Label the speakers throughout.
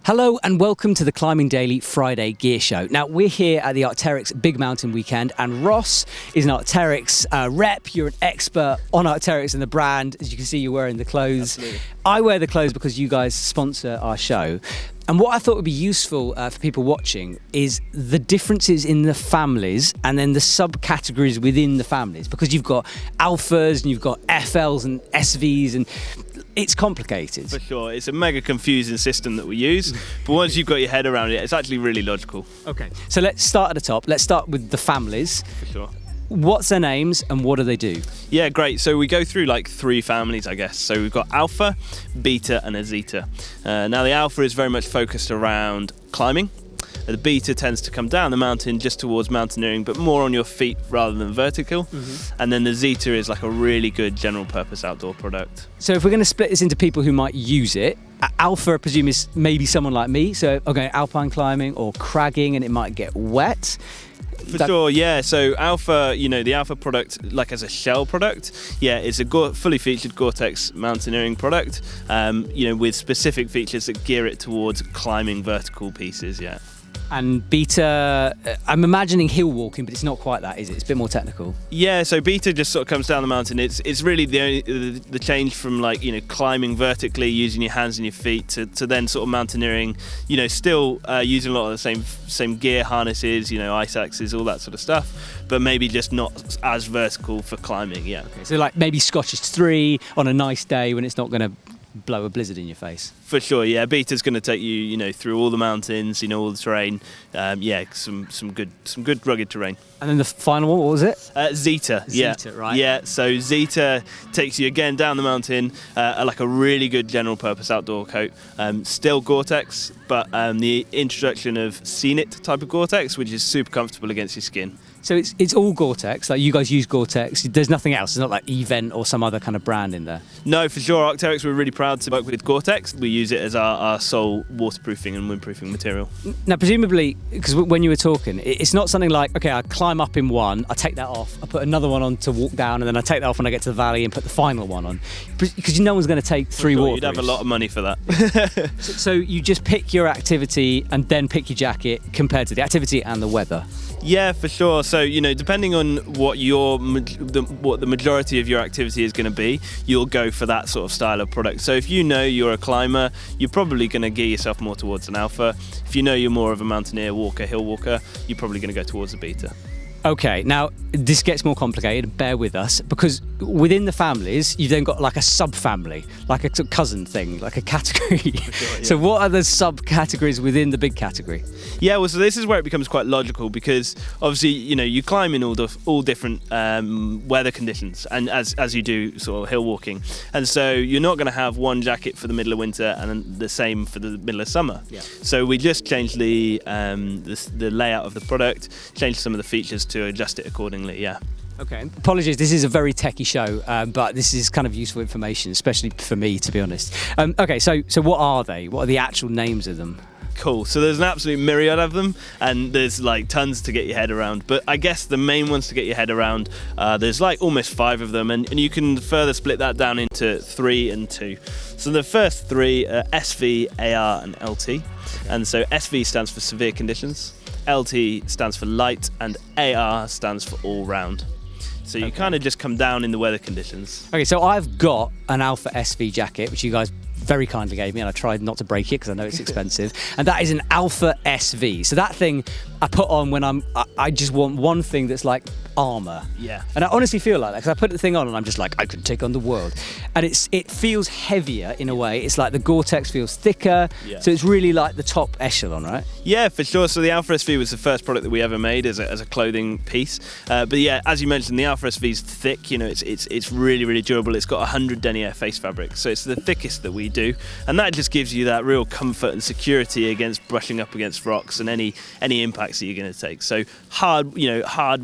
Speaker 1: Hello and welcome to the Climbing Daily Friday Gear Show. Now, we're here at the Arc'teryx Big Mountain Weekend, and Ross is an Arc'teryx rep. You're an expert on Arc'teryx and the brand. As you can see, you're wearing the clothes.
Speaker 2: Absolutely.
Speaker 1: I wear the clothes because you guys sponsor our show. And what I thought would be useful for people watching is the differences in the families and then the subcategories within the families, because you've got alphas and you've got FLs and SVs, and it's complicated.
Speaker 2: For sure, it's a mega confusing system that we use, but once you've got your head around it, it's actually really logical.
Speaker 1: Okay, so let's start at the top. Let's start with the families.
Speaker 2: For sure.
Speaker 1: What's their names and what do they do?
Speaker 2: Yeah, great. So we go through like three families, I guess. So we've got alpha, beta, and a zeta. Now the alpha is very much focused around climbing. The beta tends to come down the mountain just towards mountaineering, but more on your feet rather than vertical. Mm-hmm. And then the zeta is like a really good general purpose outdoor product.
Speaker 1: So if we're going to split this into people who might use it, alpha, I presume, is maybe someone like me. So okay, alpine climbing or cragging, and it might get wet.
Speaker 2: For sure, yeah. So alpha, the alpha product, like as a shell product, yeah, it's a fully featured Gore-Tex mountaineering product, with specific features that gear it towards climbing vertical pieces, yeah.
Speaker 1: And beta, I'm imagining hill walking, but it's not quite that, is it? It's a bit more technical.
Speaker 2: Yeah, so beta just sort of comes down the mountain. It's really the change from climbing vertically using your hands and your feet to then sort of mountaineering, still using a lot of the same gear, harnesses, ice axes, all that sort of stuff, but maybe just not as vertical for climbing, yeah.
Speaker 1: Okay, so like maybe Scottish 3 on a nice day when it's not going to blow a blizzard in your face.
Speaker 2: For sure, yeah. Beta's going to take you, through all the mountains, all the terrain. Some good rugged terrain.
Speaker 1: And then the final one, what was it?
Speaker 2: Zeta.
Speaker 1: Zeta, right?
Speaker 2: Yeah. So Zeta takes you again down the mountain, like a really good general purpose outdoor coat. Still Gore-Tex, but the introduction of Scenic type of Gore-Tex, which is super comfortable against your skin.
Speaker 1: So it's all Gore-Tex, like you guys use Gore-Tex, there's nothing else, it's not like Event or some other kind of brand in there?
Speaker 2: No, for sure, Arc'teryx, we're really proud to work with Gore-Tex. We use it as our sole waterproofing and windproofing material.
Speaker 1: Now presumably, because when you were talking, it's not something like, okay, I climb up in one, I take that off, I put another one on to walk down, and then I take that off when I get to the valley and put the final one on. Because no one's going to take three waterproofs.
Speaker 2: You'd have a lot of money for that.
Speaker 1: So you just pick your activity and then pick your jacket compared to the activity and the weather?
Speaker 2: Yeah, for sure. So, depending on what the majority of your activity is going to be, you'll go for that sort of style of product. So if you're a climber, you're probably going to gear yourself more towards an alpha. If you're more of a mountaineer, walker, hill walker, you're probably going to go towards a beta. Okay,
Speaker 1: now this gets more complicated, bear with us, because within the families, you've then got like a sub-family, like a cousin thing, like a category. Sure, yeah. So what are the subcategories within the big category?
Speaker 2: Yeah, well, so this is where it becomes quite logical, because obviously, you climb in all different weather conditions, and as you do sort of hill walking. And so you're not going to have one jacket for the middle of winter and then the same for the middle of summer. Yeah. So we just changed the layout of the product, changed some of the features to adjust it accordingly, yeah.
Speaker 1: Okay, apologies, this is a very techie show, but this is kind of useful information, especially for me, to be honest. Okay, so what are they? What are the actual names of them?
Speaker 2: Cool, so there's an absolute myriad of them, and there's like tons to get your head around, but I guess the main ones to get your head around, there's like almost 5 of them, and you can further split that down into 3 and 2. So the first 3 are SV, AR and LT, and so SV stands for severe conditions, LT stands for light, and AR stands for all round. So you kind of just come down in the weather conditions.
Speaker 1: Okay, so I've got an Alpha SV jacket, which you guys very kindly gave me, and I tried not to break it because I know it's expensive. And that is an Alpha SV. So that thing I put on when I just want one thing that's like armor.
Speaker 2: Yeah.
Speaker 1: And I honestly feel like that, because I put the thing on and I'm just like, I could take on the world. And it feels heavier in a way. It's like the Gore-Tex feels thicker. Yeah. So it's really like the top echelon, right?
Speaker 2: Yeah, for sure. So the Alpha SV was the first product that we ever made as a clothing piece. But yeah, as you mentioned, the Alpha SV is thick. It's really, really durable. It's got 100 denier face fabric. So it's the thickest that we do. And that just gives you that real comfort and security against brushing up against rocks and any impacts that you're going to take. So hard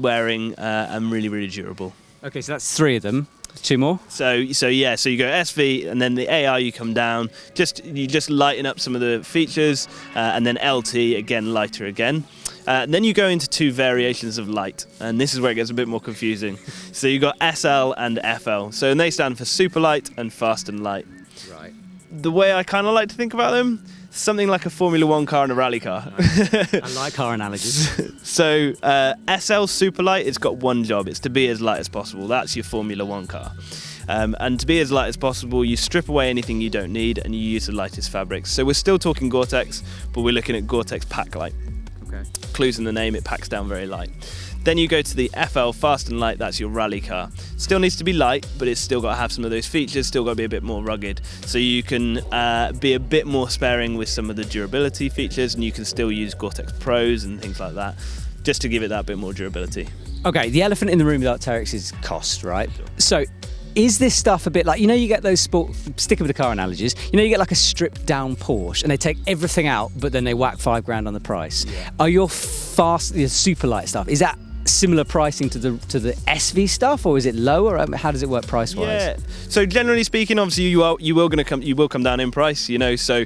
Speaker 2: wearing and really, really durable.
Speaker 1: Okay, so that's 3 of them. 2 more?
Speaker 2: So you go SV, and then the AR you come down. You just lighten up some of the features, and then LT again, lighter again. Then you go into 2 variations of light, and this is where it gets a bit more confusing. So you got SL and FL. So and they stand for super light and fast and light.
Speaker 1: Right.
Speaker 2: the way I kind of like to think about them, something like a Formula One car and a rally car.
Speaker 1: I like car analogies.
Speaker 2: So SL Superlight, it's got one job. It's to be as light as possible. That's your Formula One car. And to be as light as possible, you strip away anything you don't need and you use the lightest fabrics. So we're still talking Gore-Tex, but we're looking at Gore-Tex Pack Light.
Speaker 1: Okay.
Speaker 2: Clues in the name, it packs down very light. Then you go to the FL Fast and Light, that's your rally car. Still needs to be light, but it's still got to have some of those features, still got to be a bit more rugged. So you can be a bit more sparing with some of the durability features, and you can still use Gore-Tex Pros and things like that, just to give it that bit more durability.
Speaker 1: Okay, the elephant in the room with Arc'teryx is cost, right? So is this stuff a bit like, you get those sticking with the car analogies, you get like a stripped down Porsche and they take everything out, but then they whack $5,000 on the price. Yeah. Are your super light stuff, is that similar pricing to the SV stuff, or is it lower? How does it work price wise?
Speaker 2: Yeah. So generally speaking, obviously you will come down in price. So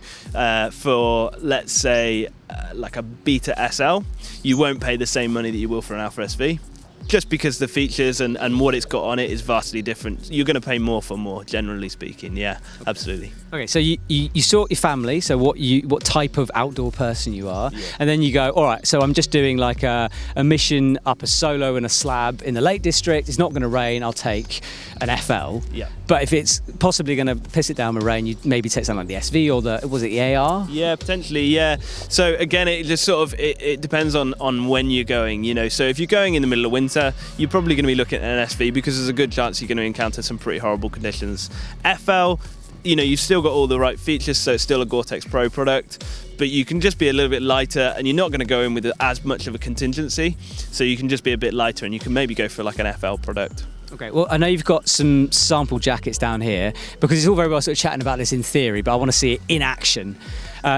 Speaker 2: for let's say like a Beta SL, you won't pay the same money that you will for an Alpha SV. Just because the features and what it's got on it is vastly different. You're going to pay more for more, generally speaking. Yeah, absolutely.
Speaker 1: Okay, so you sort your family, so what type of outdoor person you are, and then you go, all right, so I'm just doing like a mission up a solo and a slab in the Lake District. It's not going to rain. I'll take an FL. Yeah. But if it's possibly going to piss it down with rain, you maybe take something like the SV or the AR? Yeah,
Speaker 2: potentially. Yeah. So again, it just sort of it depends on when you're going. So if you're going in the middle of winter, you're probably going to be looking at an SV because there's a good chance you're going to encounter some pretty horrible conditions. FL, you've still got all the right features, so it's still a Gore-Tex Pro product, but you can just be a little bit lighter and you're not going to go in with as much of a contingency, so you can just be a bit lighter and you can maybe go for like an FL product.
Speaker 1: Okay, well, I know you've got some sample jackets down here, because it's all very well sort of chatting about this in theory, but I want to see it in action.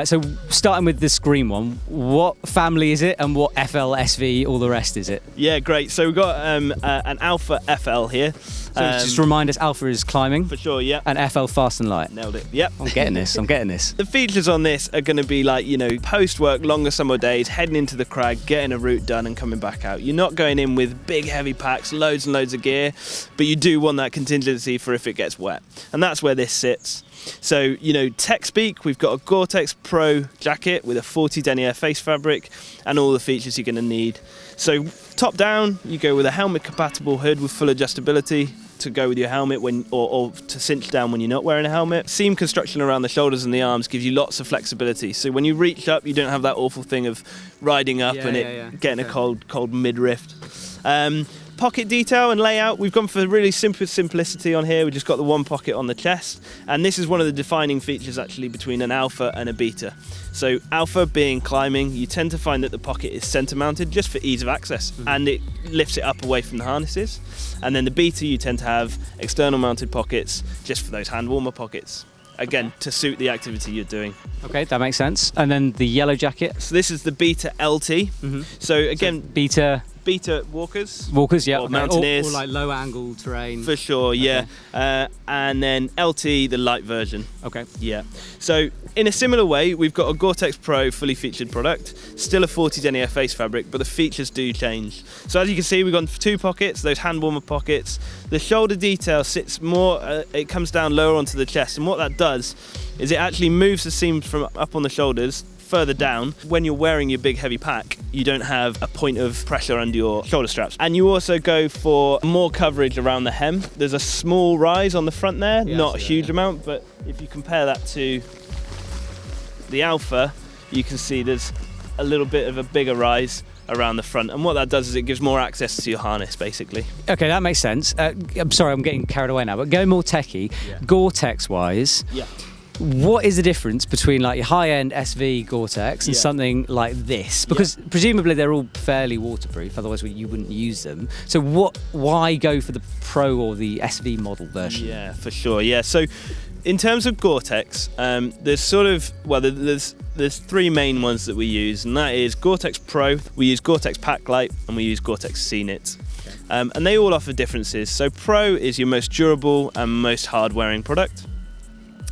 Speaker 1: So starting with this green one, what family is it and what FL, SV, all the rest is it? Yeah,
Speaker 2: great. So we've got an Alpha FL here.
Speaker 1: So just remind us, Alpha is climbing.
Speaker 2: For sure, yeah.
Speaker 1: And FL Fast and Light.
Speaker 2: Nailed it, yep.
Speaker 1: I'm getting this.
Speaker 2: The features on this are going to be like, post-work, longer summer days, heading into the crag, getting a route done and coming back out. You're not going in with big heavy packs, loads and loads of gear, but you do want that contingency for if it gets wet. And that's where this sits. So, tech speak, we've got a Gore-Tex Pro jacket with a 40 denier face fabric and all the features you're going to need. So, top down, you go with a helmet compatible hood with full adjustability to go with your helmet or to cinch down when you're not wearing a helmet. Seam construction around the shoulders and the arms gives you lots of flexibility. So when you reach up, you don't have that awful thing of riding up getting a cold midriff. Pocket detail and layout, we've gone for really simple simplicity on here. We've just got the one pocket on the chest, and this is one of the defining features actually between an Alpha and a Beta. So Alpha being climbing, you tend to find that the pocket is center mounted just for ease of access, and it lifts it up away from the harnesses. And then the Beta, you tend to have external mounted pockets just for those hand warmer pockets. Again, to suit the activity you're doing.
Speaker 1: Okay, that makes sense. And then the yellow jacket?
Speaker 2: So this is the Beta LT. Mm-hmm. So again,
Speaker 1: Beta
Speaker 2: walkers,
Speaker 1: yeah,
Speaker 2: or mountaineers,
Speaker 1: or like low angle terrain.
Speaker 2: For sure, yeah. Okay. And then LT, the light version.
Speaker 1: Okay.
Speaker 2: Yeah. So in a similar way, we've got a Gore-Tex Pro fully featured product, still a 40 denier face fabric, but the features do change. So as you can see, we've got two pockets, those hand warmer pockets. The shoulder detail sits more, it comes down lower onto the chest, and what that does is it actually moves the seam from up on the shoulders further down. When you're wearing your big heavy pack, you don't have a point of pressure under your shoulder straps. And you also go for more coverage around the hem. There's a small rise on the front there, not a huge amount, but if you compare that to the Alpha, you can see there's a little bit of a bigger rise around the front, and what that does is it gives more access to your harness, basically.
Speaker 1: Okay, that makes sense. I'm sorry, I'm getting carried away now, but going more techie, Gore-Tex wise, what is the difference between like your high-end SV Gore-Tex and something like this? Because presumably they're all fairly waterproof, otherwise you wouldn't use them. So why go for the Pro or the SV model version? Yeah,
Speaker 2: for sure. Yeah, so in terms of Gore-Tex, there's three main ones that we use, and that is Gore-Tex Pro, we use Gore-Tex Pack Light, and we use Gore-Tex C-Knit. And they all offer differences. So Pro is your most durable and most hard-wearing product.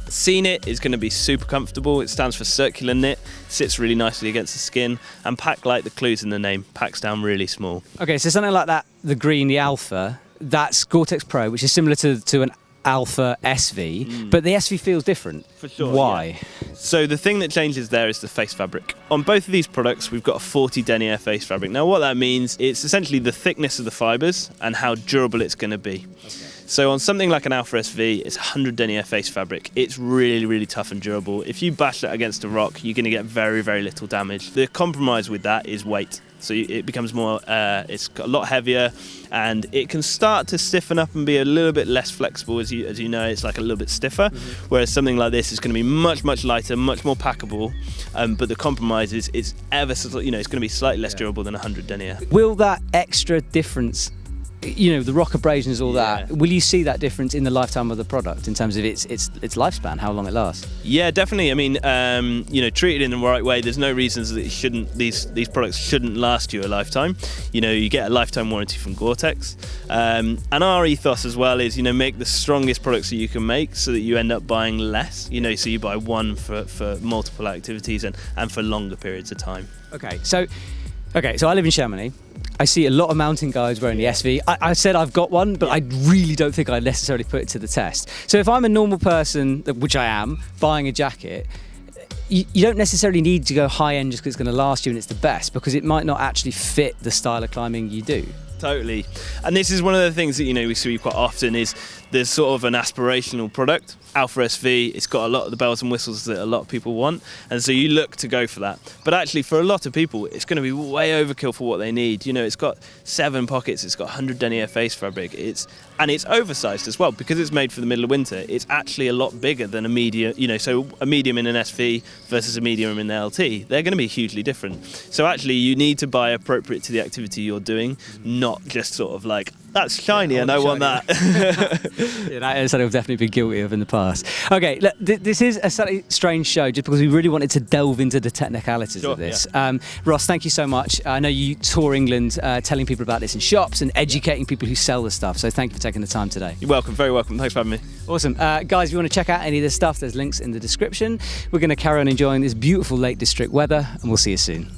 Speaker 2: C-Knit is going to be super comfortable. It stands for circular knit, sits really nicely against the skin, and Pack Light, the clue's in the name, packs down really small.
Speaker 1: Okay, so something like that, the green, the Alpha, that's Gore-Tex Pro, which is similar to an Alpha SV, but the SV feels different.
Speaker 2: For sure.
Speaker 1: Why?
Speaker 2: Yeah. So the thing that changes there is the face fabric. On both of these products, we've got a 40 denier face fabric. Now what that means, it's essentially the thickness of the fibres and how durable it's going to be. Okay. So on something like an Alpha SV, it's 100 denier face fabric. It's really, really tough and durable. If you bash that against a rock, you're going to get very, very little damage. The compromise with that is weight. So it becomes more, it's a lot heavier, and it can start to stiffen up and be a little bit less flexible. As you know, it's like a little bit stiffer, whereas something like this is going to be much, much lighter, much more packable, but the compromise is ever so, it's going to be slightly less durable than 100 denier.
Speaker 1: Will that extra difference, the rock abrasions, all that, will you see that difference in the lifetime of the product in terms of its lifespan, how long it lasts?
Speaker 2: Yeah, definitely. I mean, treated in the right way, there's no reasons that these products shouldn't last you a lifetime. You get a lifetime warranty from Gore-Tex, and our ethos as well is make the strongest products that you can make, so that you end up buying less. So you buy one for multiple activities and for longer periods of time.
Speaker 1: Okay, so I live in Chamonix. I see a lot of mountain guides wearing the SV. I said I've got one, but I really don't think I'd necessarily put it to the test. So if I'm a normal person, which I am, buying a jacket, you don't necessarily need to go high end just because it's going to last you and it's the best, because it might not actually fit the style of climbing you do.
Speaker 2: Totally. And this is one of the things that we see quite often is there's sort of an aspirational product. Alpha SV, it's got a lot of the bells and whistles that a lot of people want, and so you look to go for that. But actually for a lot of people it's going to be way overkill for what they need. It's got 7 pockets, it's got 100 denier face fabric, it's oversized as well because it's made for the middle of winter. It's actually a lot bigger than a medium, so a medium in an SV versus a medium in an LT, they're going to be hugely different. So actually you need to buy appropriate to the activity you're doing, not just sort of like, that's shiny and I want that.
Speaker 1: That is something I've definitely been guilty of in the past. Okay, look, this is a slightly strange show just because we really wanted to delve into the technicalities of this. Yeah. Ross, thank you so much. I know you tour England telling people about this in shops and educating people who sell the stuff, so thank you for taking the time today.
Speaker 2: You're welcome, very welcome. Thanks for having me.
Speaker 1: Awesome. Guys, if you want to check out any of this stuff, there's links in the description. We're going to carry on enjoying this beautiful Lake District weather, and we'll see you soon.